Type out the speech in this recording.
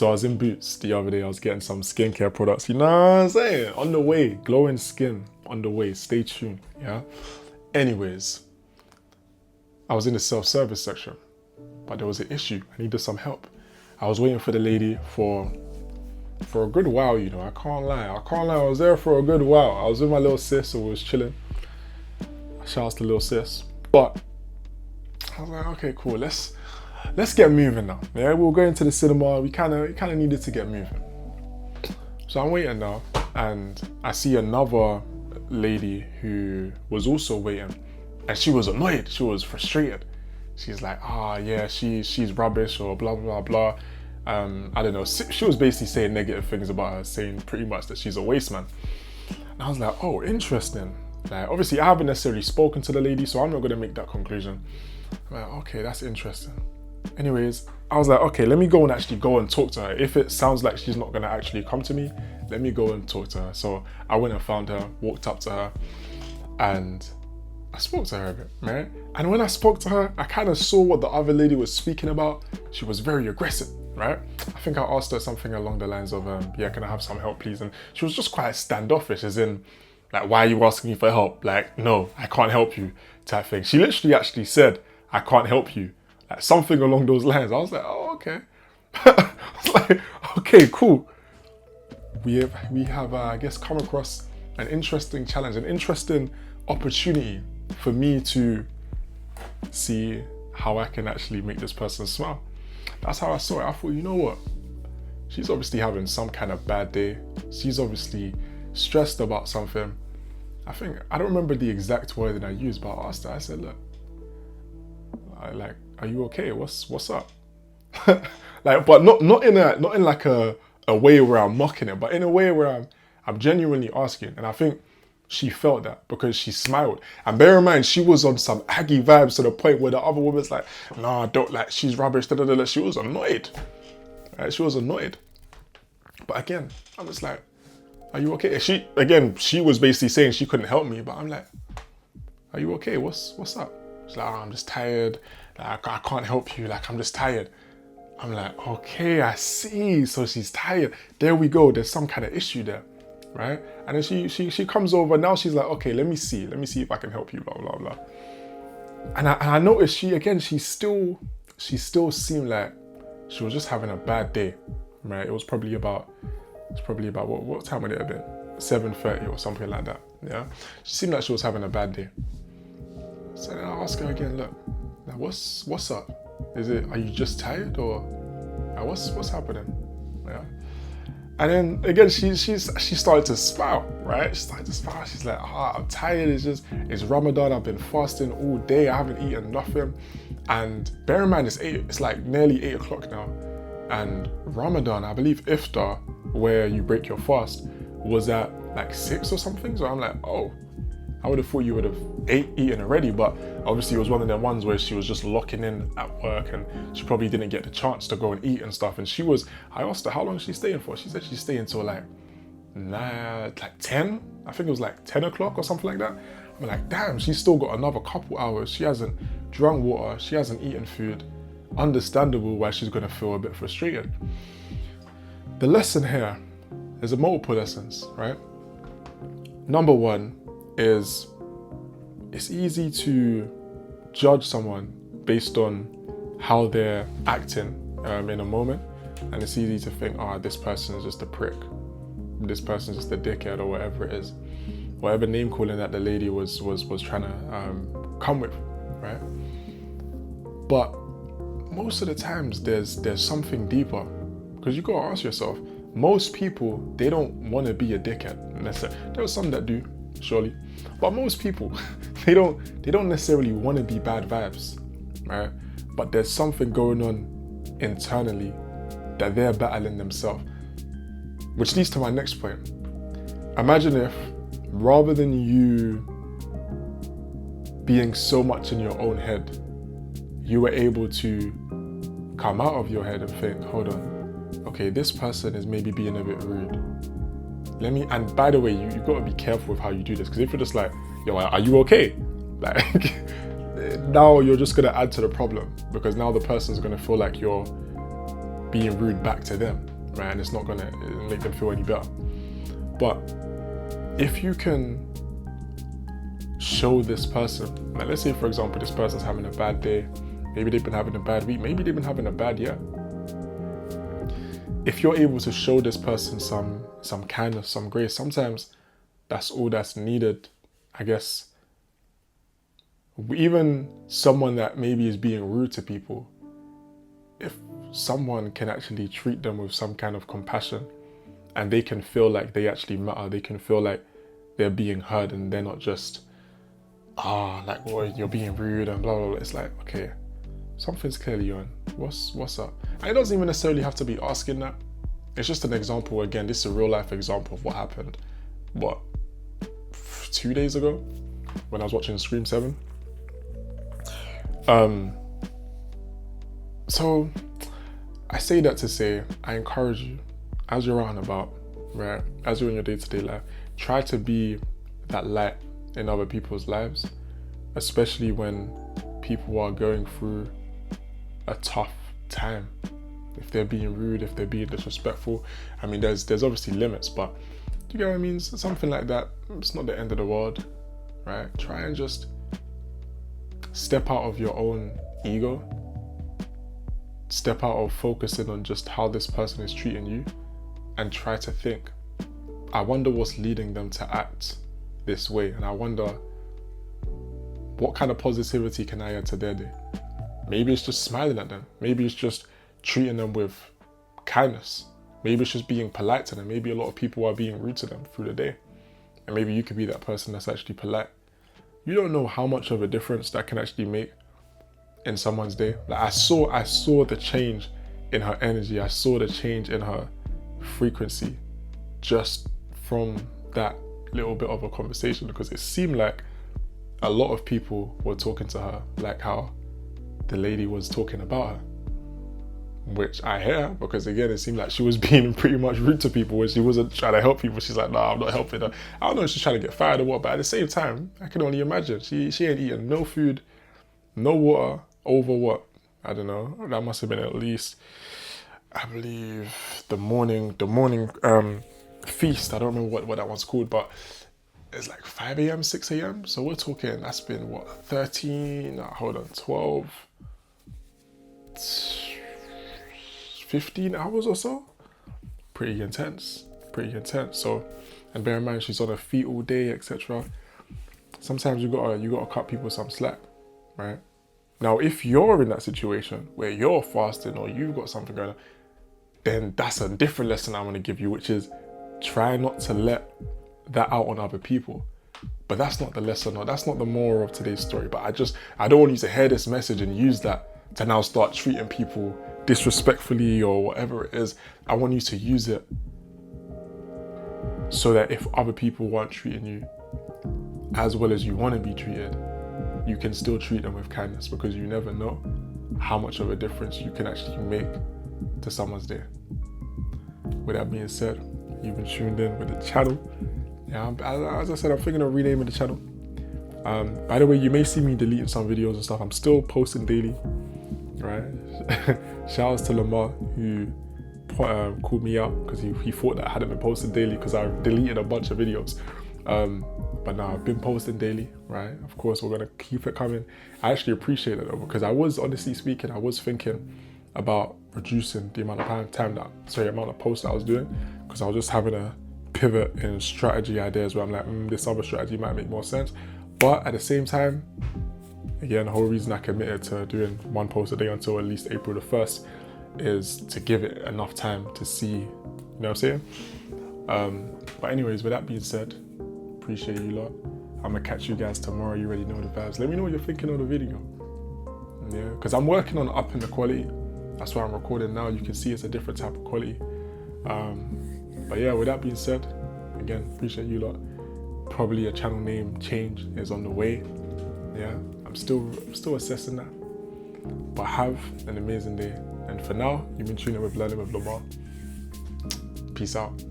So I was in Boots the other day, I was getting some skincare products, you know what I'm saying? On the way, glowing skin, on the way, stay tuned, yeah? Anyways, I was in the self-service section, but there was an issue, I needed some help. I was waiting for the lady for a good while, you know, I can't lie, I was there for a good while. I was with my little sis, so we was chilling. Shout out to little sis. But I was like, okay, cool, let's get moving now. Yeah, we were going to the cinema, we kinda needed to get moving. So I'm waiting now, and I see another lady who was also waiting, and she was annoyed, she was frustrated. She's like, yeah, she's rubbish, or blah, blah, blah. I don't know, she was basically saying negative things about her, saying pretty much that she's a waste man. And I was like, oh, interesting. Like, obviously I haven't necessarily spoken to the lady, so I'm not gonna make that conclusion. I'm like, okay, that's interesting. Anyways, I was like, okay, let me go and talk to her. If it sounds like she's not gonna actually come to me, let me go and talk to her. So I went and found her, walked up to her, and I spoke to her a bit, right? And when I spoke to her, I kind of saw what the other lady was speaking about. She was very aggressive, right? I think I asked her something along the lines of, yeah, can I have some help, please? And she was just quite standoffish, as in, like, why are you asking me for help? Like, no, I can't help you, type thing. She literally actually said, I can't help you. Like, something along those lines. I was like, oh, okay. I was like, okay, cool. We have I guess, come across an interesting challenge, an interesting opportunity for me to see how I can actually make this person smile. That's how I saw it. I thought, you know what? She's obviously having some kind of bad day. She's obviously stressed about something. I don't remember the exact word that I used, but I asked her, I said, look, are you okay? What's up? Like, but not in like a way where I'm mocking it, but in a way where I'm genuinely asking. And I think she felt that because she smiled. And bear in mind, she was on some Aggie vibes to the point where the other woman's like, nah, don't, like, she's rubbish, da, da, da, da. She was annoyed. Right? She was annoyed. But again, I was like, are you okay? She was basically saying she couldn't help me, but I'm like, are you okay? What's up? She's like, I'm just tired. Like, I can't help you. Like, I'm just tired. I'm like, okay, I see. So she's tired. There we go. There's some kind of issue there, right? And then she comes over. Now she's like, okay, let me see if I can help you, blah, blah, blah. And I noticed she still seemed like she was just having a bad day, right? It was probably about what time would it have been? 7:30 or something like that, yeah? She seemed like she was having a bad day. So then I asked her again, look, now what's up? Are you just tired, or what's happening? Yeah. And then again, she started to smile, right? She started to smile. She's like, I'm tired. It's Ramadan. I've been fasting all day. I haven't eaten nothing. And bear in mind, it's like nearly 8 o'clock now. And Ramadan, I believe iftar, where you break your fast, was at like 6 or something. So I'm like, oh, I would have thought you would have eaten already, but obviously it was one of them ones where she was just locking in at work and she probably didn't get the chance to go and eat and stuff. And I asked her, how long is she staying for? She said she's staying till like 10. I think it was like 10 o'clock or something like that. I'm like, damn, she's still got another couple hours. She hasn't drunk water. She hasn't eaten food. Understandable why she's gonna feel a bit frustrated. The lesson here, there's multiple lessons, right? Number one is it's easy to judge someone based on how they're acting in a moment, and it's easy to think, this person is just a prick, this person's just a dickhead, or whatever it is, whatever name calling that the lady was trying to come with, right? But most of the times there's something deeper, because you gotta ask yourself, most people, they don't want to be a dickhead necessarily. There are some that do, surely, but most people they don't necessarily want to be bad vibes, right? But there's something going on internally that they're battling themselves, which leads to my next point. Imagine if, rather than you being so much in your own head, you were able to come out of your head and think, hold on, okay, this person is maybe being a bit rude. And by the way, you gotta be careful with how you do this, because if you're just like, yo, are you okay? Like, now you're just gonna add to the problem, because now the person's gonna feel like you're being rude back to them, right? And it's not gonna make them feel any better. But if you can show this person, like let's say for example, this person's having a bad day, maybe they've been having a bad week, maybe they've been having a bad year. If you're able to show this person some kindness, some grace, sometimes that's all that's needed, I guess. Even someone that maybe is being rude to people, if someone can actually treat them with some kind of compassion and they can feel like they actually matter, they can feel like they're being heard and they're not just, like, well, you're being rude and blah, blah, blah. It's like, okay, something's clearly on. What's up? And it doesn't even necessarily have to be asking that. It's just an example. Again, this is a real life example of what happened, 2 days ago when I was watching Scream 7. So I say that to say, I encourage you, as you're out and about, right, as you're in your day-to-day life, try to be that light in other people's lives, especially when people are going through a tough time. If they're being rude, if they're being disrespectful, I mean, there's obviously limits, but do you get what I mean? Something like that, it's not the end of the world, right? Try and just step out of your own ego, step out of focusing on just how this person is treating you, and try to think, I wonder what's leading them to act this way, and I wonder what kind of positivity can I add to their day. Maybe it's just smiling at them, maybe it's just treating them with kindness, maybe it's just being polite to them. Maybe a lot of people are being rude to them through the day, and maybe you could be that person that's actually polite. You don't know how much of a difference that can actually make in someone's day. Like I saw the change in her energy, I saw the change in her frequency just from that little bit of a conversation, because it seemed like a lot of people were talking to her like how the lady was talking about her, which I hear, because again, it seemed like she was being pretty much rude to people when she wasn't trying to help people. She's like, nah, I'm not helping her. I don't know if she's trying to get fired or what, but at the same time, I can only imagine she ain't eating no food, no water, over what? I don't know. That must have been at least, I believe, the morning feast. I don't remember what that one's called, but it's like 5 a.m., 6 a.m. So we're talking, that's been what, 12, 15 hours or so. Pretty intense. So, and bear in mind, she's on her feet all day, etc. Sometimes you gotta cut people some slack, right? Now, if you're in that situation where you're fasting or you've got something going on, then that's a different lesson I want to give you, which is try not to let that out on other people. But that's not the lesson, or that's not the moral of today's story. But I don't want you to hear this message and use that to now start treating people disrespectfully or whatever it is. I want you to use it so that if other people aren't treating you as well as you want to be treated, you can still treat them with kindness, because you never know how much of a difference you can actually make to someone's day. With that being said, you've been tuned in with the channel. Yeah, as I said, I'm thinking of renaming the channel. By the way, you may see me deleting some videos and stuff. I'm still posting daily, right? Shout outs to Lamar, who called me out because he thought that I hadn't been posting daily because I deleted a bunch of videos. But now I've been posting daily, right? Of course, we're gonna keep it coming. I actually appreciate it though, because I was, honestly speaking, I was thinking about reducing the amount of posts I was doing, because I was just having a pivot in strategy ideas where I'm like, this other strategy might make more sense. But at the same time, again, the whole reason I committed to doing one post a day until at least April the 1st is to give it enough time to see, you know what I'm saying? But anyways, with that being said, appreciate you lot. I'm gonna catch you guys tomorrow. You already know the vibes. Let me know what you're thinking of the video. Yeah, because I'm working on upping the quality. That's why I'm recording now. You can see it's a different type of quality. But yeah, with that being said, again, appreciate you lot. Probably a channel name change is on the way. Yeah, I'm still assessing that. But have an amazing day. And for now, you've been tuning in with Learning with Lamar. Peace out.